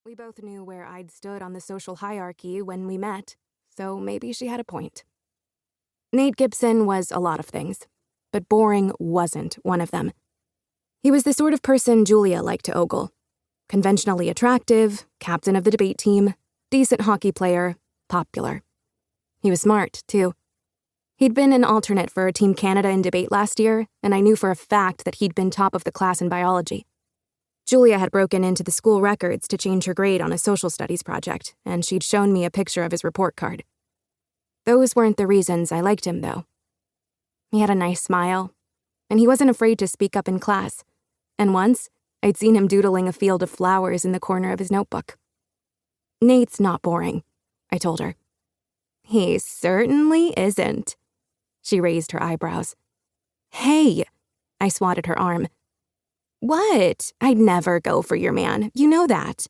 We both knew where I'd stood on the social hierarchy when we met, so maybe she had a point. Nate Gibson was a lot of things, but boring wasn't one of them. He was the sort of person Julia liked to ogle. Conventionally attractive, captain of the debate team, decent hockey player, popular. He was smart, too. He'd been an alternate for Team Canada in debate last year, and I knew for a fact that he'd been top of the class in biology. Julia had broken into the school records to change her grade on a social studies project, and she'd shown me a picture of his report card. Those weren't the reasons I liked him, though. He had a nice smile, and he wasn't afraid to speak up in class, and once, I'd seen him doodling a field of flowers in the corner of his notebook. Nate's not boring, I told her. He certainly isn't. She raised her eyebrows. Hey, I swatted her arm. What? I'd never go for your man. You know that.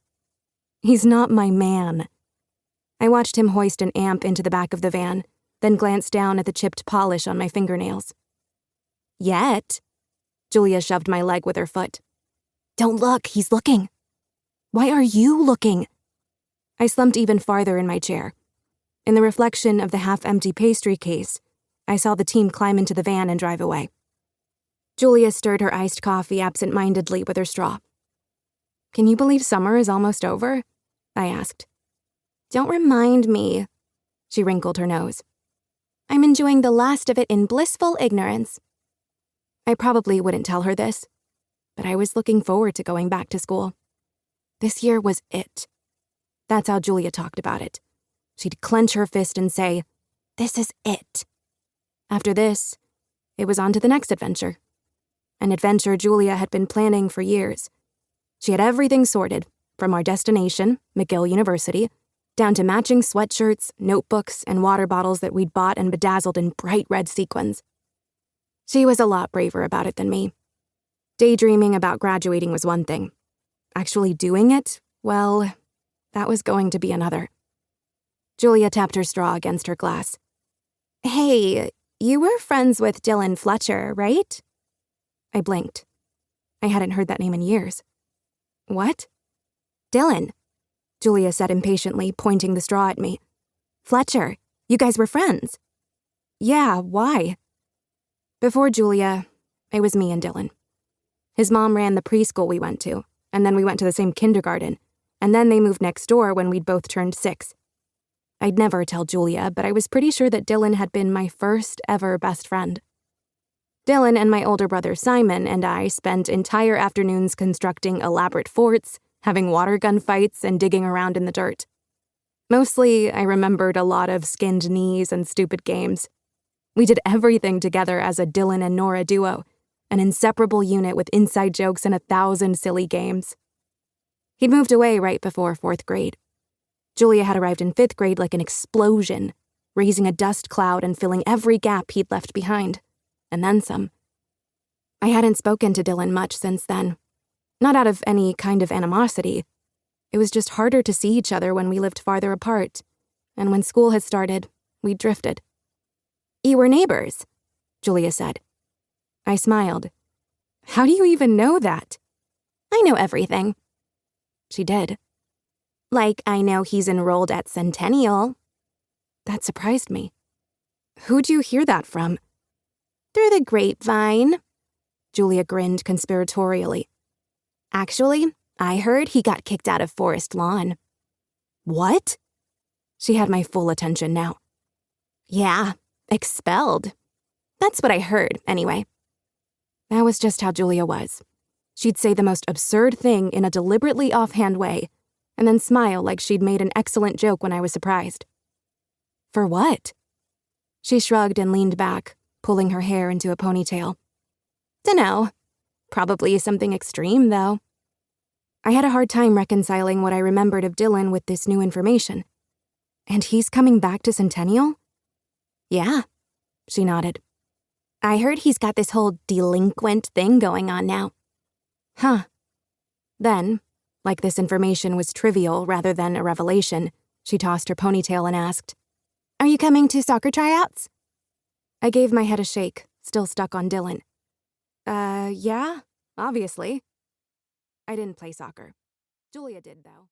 He's not my man. I watched him hoist an amp into the back of the van, then glanced down at the chipped polish on my fingernails. Yet. Julia shoved my leg with her foot. Don't look, he's looking. Why are you looking? I slumped even farther in my chair. In the reflection of the half-empty pastry case, I saw the team climb into the van and drive away. Julia stirred her iced coffee absent-mindedly with her straw. Can you believe summer is almost over? I asked. Don't remind me. She wrinkled her nose. I'm enjoying the last of it in blissful ignorance. I probably wouldn't tell her this, but I was looking forward to going back to school. This year was it. That's how Julia talked about it. She'd clench her fist and say, "This is it." After this, it was on to the next adventure. An adventure Julia had been planning for years. She had everything sorted, from our destination, McGill University, down to matching sweatshirts, notebooks, and water bottles that we'd bought and bedazzled in bright red sequins. She was a lot braver about it than me. Daydreaming about graduating was one thing. Actually doing it, well, that was going to be another. Julia tapped her straw against her glass. Hey, you were friends with Dillan Fletcher, right? I blinked. I hadn't heard that name in years. What? Dillan, Julia said impatiently, pointing the straw at me. Fletcher, you guys were friends. Yeah, why? Before Julia, it was me and Dillan. His mom ran the preschool we went to, and then we went to the same kindergarten, and then they moved next door when we'd both turned 6. I'd never tell Julia, but I was pretty sure that Dillan had been my first ever best friend. Dillan and my older brother Simon and I spent entire afternoons constructing elaborate forts, having water gun fights, and digging around in the dirt. Mostly, I remembered a lot of skinned knees and stupid games. We did everything together as a Dillan and Nora duo, an inseparable unit with inside jokes and 1,000 silly games. He'd moved away right before 4th grade. Julia had arrived in 5th grade like an explosion, raising a dust cloud and filling every gap he'd left behind. And then some. I hadn't spoken to Dillan much since then. Not out of any kind of animosity. It was just harder to see each other when we lived farther apart. And when school had started, we drifted. You were neighbors, Julia said. I smiled. How do you even know that? I know everything. She did. Like, I know he's enrolled at Centennial. That surprised me. Who'd you hear that from? Through the grapevine. Julia grinned conspiratorially. Actually, I heard he got kicked out of Forest Lawn. What? She had my full attention now. Yeah, expelled. That's what I heard, anyway. That was just how Julia was. She'd say the most absurd thing in a deliberately offhand way, and then smile like she'd made an excellent joke when I was surprised. For what? She shrugged and leaned back, pulling her hair into a ponytail. Dunno. Probably something extreme, though. I had a hard time reconciling what I remembered of Dillan with this new information. And he's coming back to Centennial? Yeah, she nodded. I heard he's got this whole delinquent thing going on now. Huh. Then, like this information was trivial rather than a revelation, she tossed her ponytail and asked, Are you coming to soccer tryouts? I gave my head a shake, still stuck on Dillan. Yeah, obviously. I didn't play soccer. Julia did, though.